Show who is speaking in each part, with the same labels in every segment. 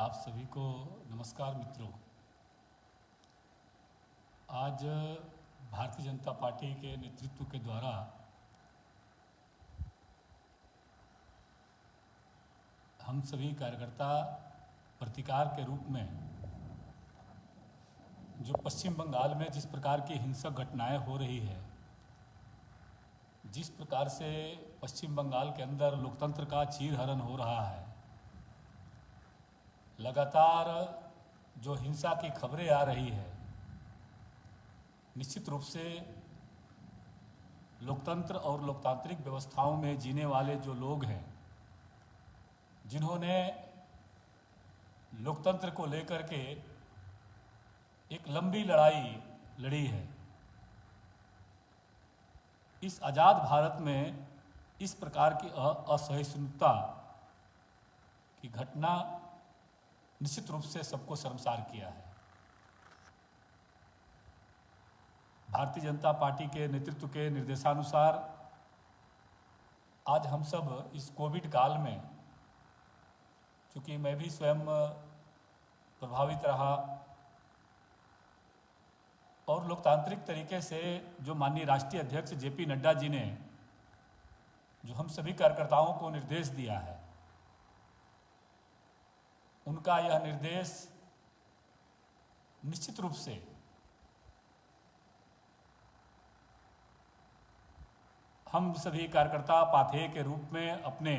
Speaker 1: आप सभी को नमस्कार मित्रों। आज भारतीय जनता पार्टी के नेतृत्व के द्वारा हम सभी कार्यकर्ता प्रतिकार के रूप में जो पश्चिम बंगाल में जिस प्रकार की हिंसक घटनाएं हो रही है, जिस प्रकार से पश्चिम बंगाल के अंदर लोकतंत्र का चीरहरण हो रहा है, लगातार जो हिंसा की खबरें आ रही है, निश्चित रूप से लोकतंत्र और लोकतांत्रिक व्यवस्थाओं में जीने वाले जो लोग हैं, जिन्होंने लोकतंत्र को लेकर के एक लंबी लड़ाई लड़ी है, इस आज़ाद भारत में इस प्रकार की असहिष्णुता की घटना निश्चित रूप से सबको शर्मसार किया है। भारतीय जनता पार्टी के नेतृत्व के निर्देशानुसार आज हम सब इस कोविड काल में, चूँकि मैं भी स्वयं प्रभावित रहा और लोकतांत्रिक तरीके से जो माननीय राष्ट्रीय अध्यक्ष जेपी नड्डा जी ने जो हम सभी कार्यकर्ताओं को निर्देश दिया है, उनका यह निर्देश निश्चित रूप से हम सभी कार्यकर्ता पाथेय के रूप में अपने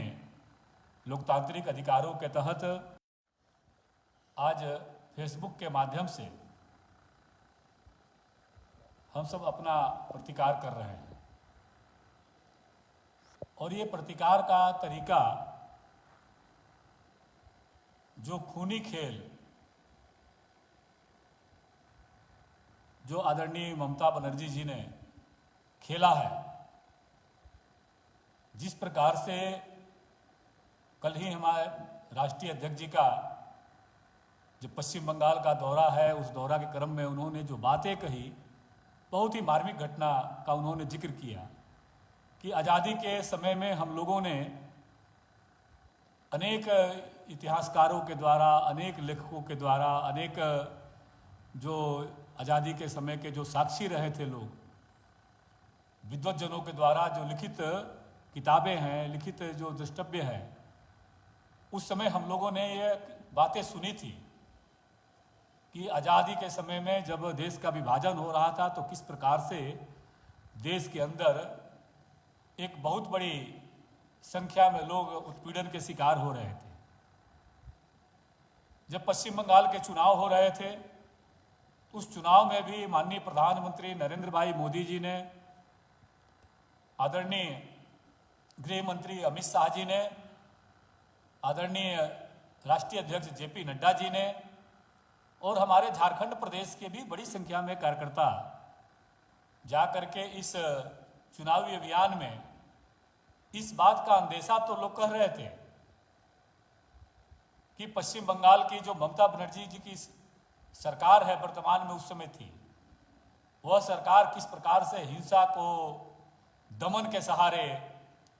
Speaker 1: लोकतांत्रिक अधिकारों के तहत आज फेसबुक के माध्यम से हम सब अपना प्रतिकार कर रहे हैं। और ये प्रतिकार का तरीका जो खूनी खेल जो आदरणीय ममता बनर्जी जी ने खेला है, जिस प्रकार से कल ही हमारे राष्ट्रीय अध्यक्ष जी का जो पश्चिम बंगाल का दौरा है, उस दौरा के क्रम में उन्होंने जो बातें कही, बहुत ही मार्मिक घटना का उन्होंने जिक्र किया कि आज़ादी के समय में हम लोगों ने अनेक इतिहासकारों के द्वारा, अनेक लेखकों के द्वारा, अनेक जो आज़ादी के समय के जो साक्षी रहे थे लोग, विद्वज्जनों के द्वारा जो लिखित किताबें हैं, लिखित जो द्रष्टव्य है, उस समय हम लोगों ने ये बातें सुनी थी कि आज़ादी के समय में जब देश का विभाजन हो रहा था तो किस प्रकार से देश के अंदर एक बहुत बड़ी संख्या में लोग उत्पीड़न के शिकार हो रहे थे। जब पश्चिम बंगाल के चुनाव हो रहे थे, उस चुनाव में भी माननीय प्रधानमंत्री नरेंद्र भाई मोदी जी ने, आदरणीय गृह मंत्री अमित शाह जी ने, आदरणीय राष्ट्रीय अध्यक्ष जेपी नड्डा जी ने और हमारे झारखंड प्रदेश के भी बड़ी संख्या में कार्यकर्ता जा करके इस चुनावी अभियान में इस बात का अंदेशा तो लोग कह रहे थे कि पश्चिम बंगाल की जो ममता बनर्जी जी की सरकार है वर्तमान में, उस समय थी, वह सरकार किस प्रकार से हिंसा को दमन के सहारे,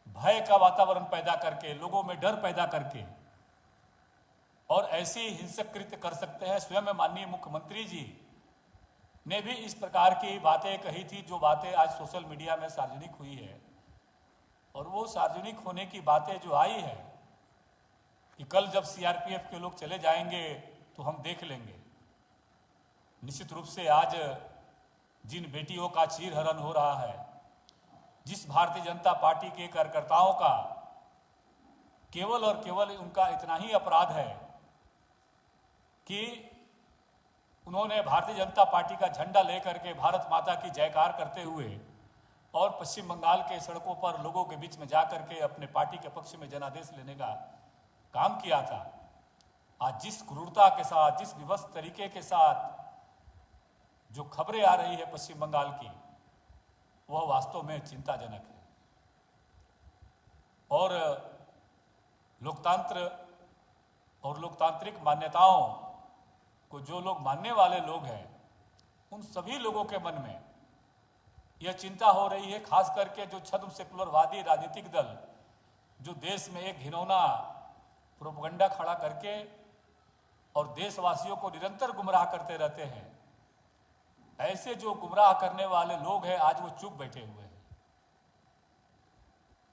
Speaker 1: भय का वातावरण पैदा करके, लोगों में डर पैदा करके और ऐसी हिंसक कृत्य कर सकते हैं। स्वयं माननीय मुख्यमंत्री जी ने भी इस प्रकार की बातें कही थी, जो बातें आज सोशल मीडिया में सार्वजनिक हुई है। और वो सार्वजनिक होने की बातें जो आई है कि कल जब सीआरपीएफ के लोग चले जाएंगे तो हम देख लेंगे, निश्चित रूप से आज जिन बेटियों का चीरहरण हो रहा है, जिस भारतीय जनता पार्टी के कार्यकर्ताओं का केवल और केवल उनका इतना ही अपराध है कि उन्होंने भारतीय जनता पार्टी का झंडा लेकर के भारत माता की जयकार करते हुए और पश्चिम बंगाल के सड़कों पर लोगों के बीच में जाकर के अपने पार्टी के पक्ष में जनादेश लेने का काम किया था। आज जिस क्रूरता के साथ, जिस विवश तरीके के साथ जो खबरें आ रही है पश्चिम बंगाल की, वह वास्तव में चिंताजनक है। और लोकतंत्र और लोकतांत्रिक मान्यताओं को जो लोग मानने वाले लोग हैं, उन सभी लोगों के मन में यह चिंता हो रही है, खास करके जो छद्म सेकुलरवादी राजनीतिक दल जो देश में एक घिनौना प्रोपगंडा खड़ा करके और देशवासियों को निरंतर गुमराह करते रहते हैं। ऐसे जो गुमराह करने वाले लोग हैं आज वो चुप बैठे हुए हैं।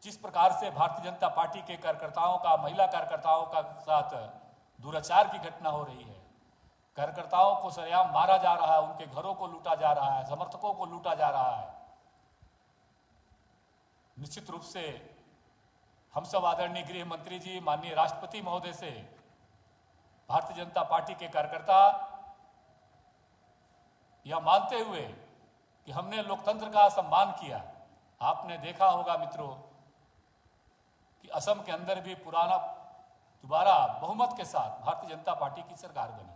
Speaker 1: जिस प्रकार से भारतीय जनता पार्टी के कार्यकर्ताओं का, महिला कार्यकर्ताओं का साथ दुराचार की घटना हो रही है, कार्यकर्ताओं को सरेआम मारा जा रहा है, उनके घरों को लूटा जा रहा है, समर्थकों को लूटा जा रहा है, निश्चित रूप से हम सब आदरणीय गृह मंत्री जी, माननीय राष्ट्रपति महोदय से भारतीय जनता पार्टी के कार्यकर्ता यह मानते हुए कि हमने लोकतंत्र का सम्मान किया। आपने देखा होगा मित्रों कि असम के अंदर भी दोबारा बहुमत के साथ भारतीय जनता पार्टी की सरकार बनी,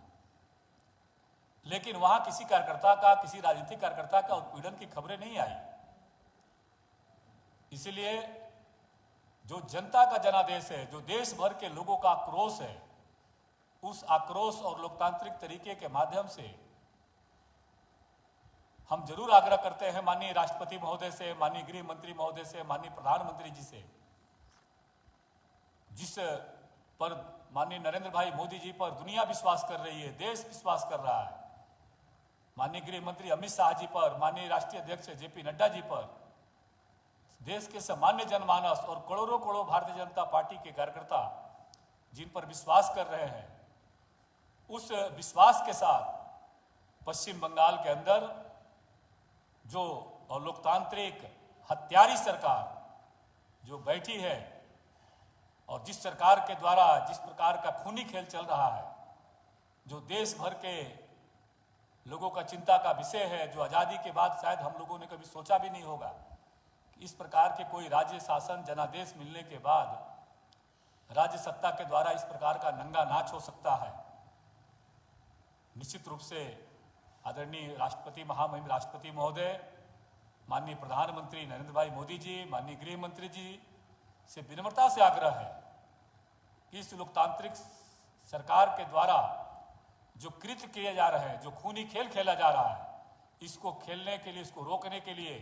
Speaker 1: लेकिन वहां किसी कार्यकर्ता का, किसी राजनीतिक कार्यकर्ता का उत्पीड़न की खबरें नहीं आई। इसलिए जो जनता का जनादेश है, जो देश भर के लोगों का आक्रोश है, उस आक्रोश और लोकतांत्रिक तरीके के माध्यम से हम जरूर आग्रह करते हैं माननीय राष्ट्रपति महोदय से, माननीय गृह मंत्री महोदय से, माननीय प्रधानमंत्री जी से, जिस पर माननीय नरेंद्र भाई मोदी जी पर दुनिया विश्वास कर रही है, देश विश्वास कर रहा है, माननीय गृह मंत्री अमित शाह जी पर, माननीय राष्ट्रीय अध्यक्ष जेपी नड्डा जी पर, देश के सामान्य जनमानस और करोड़ों करोड़ों भारतीय जनता पार्टी के कार्यकर्ता जिन पर विश्वास कर रहे हैं, उस विश्वास के साथ पश्चिम बंगाल के अंदर जो लोकतांत्रिक हत्यारी सरकार जो बैठी है और जिस सरकार के द्वारा जिस प्रकार का खूनी खेल चल रहा है, जो देश भर के लोगों का चिंता का विषय है, जो आज़ादी के बाद शायद हम लोगों ने कभी सोचा भी नहीं होगा कि इस प्रकार के कोई राज्य शासन जनादेश मिलने के बाद राज्य सत्ता के द्वारा इस प्रकार का नंगा नाच हो सकता है। निश्चित रूप से आदरणीय राष्ट्रपति, महामहिम राष्ट्रपति महोदय, माननीय प्रधानमंत्री नरेंद्र भाई मोदी जी, माननीय गृह मंत्री जी से विनम्रता से आग्रह है कि इस लोकतांत्रिक सरकार के द्वारा जो कृत्य किए जा रहे हैं, जो खूनी खेल खेला जा रहा है, इसको खेलने के लिए, इसको रोकने के लिए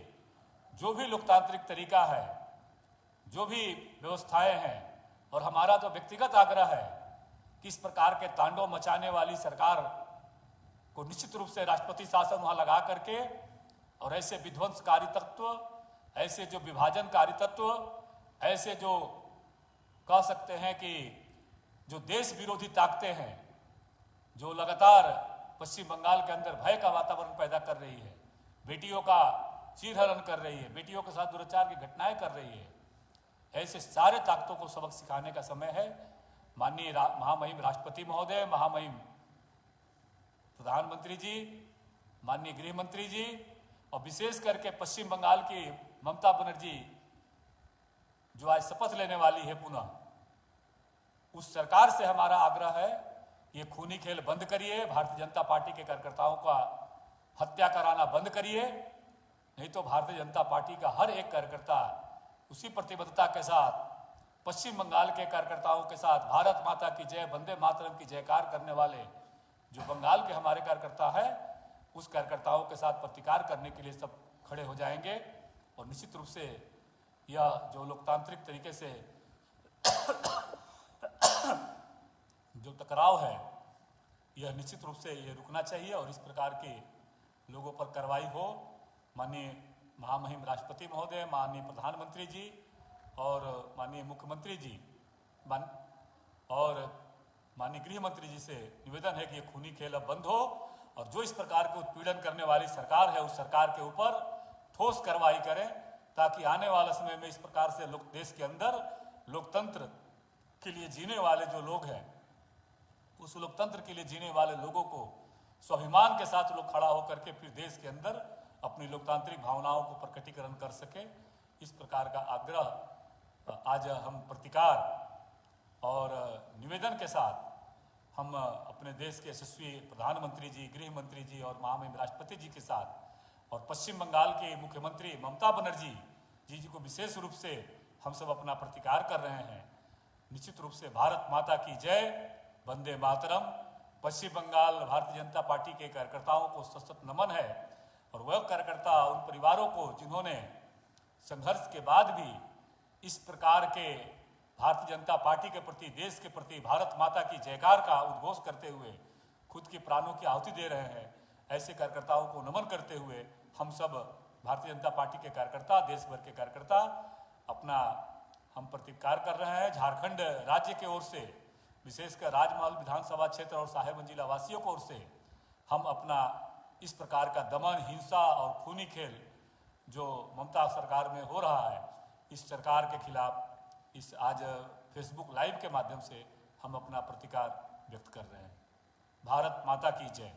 Speaker 1: जो भी लोकतांत्रिक तरीका है, जो भी व्यवस्थाएं हैं, और हमारा तो व्यक्तिगत आग्रह है कि इस प्रकार के तांडव मचाने वाली सरकार को निश्चित रूप से राष्ट्रपति शासन वहां लगा करके और ऐसे विध्वंसकारी तत्व, ऐसे जो विभाजनकारी तत्व, ऐसे जो कह सकते हैं कि जो देश विरोधी ताकतें हैं, जो लगातार पश्चिम बंगाल के अंदर भय का वातावरण पैदा कर रही है, बेटियों का चीरहरण कर रही है, बेटियों के साथ दुराचार की घटनाएं कर रही है, ऐसे सारे ताकतों को सबक सिखाने का समय है। माननीय महामहिम राष्ट्रपति महोदय, महामहिम प्रधानमंत्री जी, माननीय गृह मंत्री जी और विशेष करके पश्चिम बंगाल की ममता बनर्जी जो आज शपथ लेने वाली है पुनः, उस सरकार से हमारा आग्रह है ये खूनी खेल बंद करिए, भारतीय जनता पार्टी के कार्यकर्ताओं का हत्या कराना बंद करिए, नहीं तो भारतीय जनता पार्टी का हर एक कार्यकर्ता उसी प्रतिबद्धता के साथ पश्चिम बंगाल के कार्यकर्ताओं के साथ भारत माता की जय, वंदे मातरम की जयकार करने वाले जो बंगाल के हमारे कार्यकर्ता है, उस कार्यकर्ताओं के साथ प्रतिकार करने के लिए सब खड़े हो जाएंगे। और निश्चित रूप से यह जो लोकतांत्रिक तरीके से जो टकराव है, यह निश्चित रूप से ये रुकना चाहिए और इस प्रकार के लोगों पर कार्रवाई हो। माननीय महामहिम राष्ट्रपति महोदय, माननीय प्रधानमंत्री जी और माननीय मुख्यमंत्री जी और माननीय गृह मंत्री जी से निवेदन है कि ये खूनी खेल अब बंद हो और जो इस प्रकार के उत्पीड़न करने वाली सरकार है, उस सरकार के ऊपर ठोस कार्रवाई करें, ताकि आने वाले समय में इस प्रकार से देश के अंदर लोकतंत्र के लिए जीने वाले जो लोग हैं, उस लोकतंत्र के लिए जीने वाले लोगों को स्वाभिमान के साथ लोग खड़ा होकर के फिर देश के अंदर अपनी लोकतांत्रिक भावनाओं को प्रकटीकरण कर सके। इस प्रकार का आग्रह आज हम प्रतिकार और निवेदन के साथ हम अपने देश के यशस्वी प्रधानमंत्री जी, गृह मंत्री जी और महामहिम राष्ट्रपति जी के साथ और पश्चिम बंगाल के मुख्यमंत्री ममता बनर्जी जी को विशेष रूप से हम सब अपना प्रतिकार कर रहे हैं। निश्चित रूप से भारत माता की जय, वंदे मातरम। पश्चिम बंगाल भारतीय जनता पार्टी के कार्यकर्ताओं को सशक्त नमन है और वह कार्यकर्ता उन परिवारों को जिन्होंने संघर्ष के बाद भी इस प्रकार के भारतीय जनता पार्टी के प्रति, देश के प्रति, भारत माता की जयकार का उद्घोष करते हुए खुद के प्राणों की आहुति दे रहे हैं। ऐसे कार्यकर्ताओं को नमन करते हुए हम सब भारतीय जनता पार्टी के कार्यकर्ता, देश भर के कार्यकर्ता अपना हम प्रतिकार कर रहे हैं। झारखंड राज्य की ओर से, विशेषकर राजमहल विधानसभा क्षेत्र और साहेबगंज जिला वासियों की ओर से हम अपना इस प्रकार का दमन, हिंसा और खूनी खेल जो ममता सरकार में हो रहा है, इस सरकार के खिलाफ इस आज फेसबुक लाइव के माध्यम से हम अपना प्रतिकार व्यक्त कर रहे हैं। भारत माता की जय।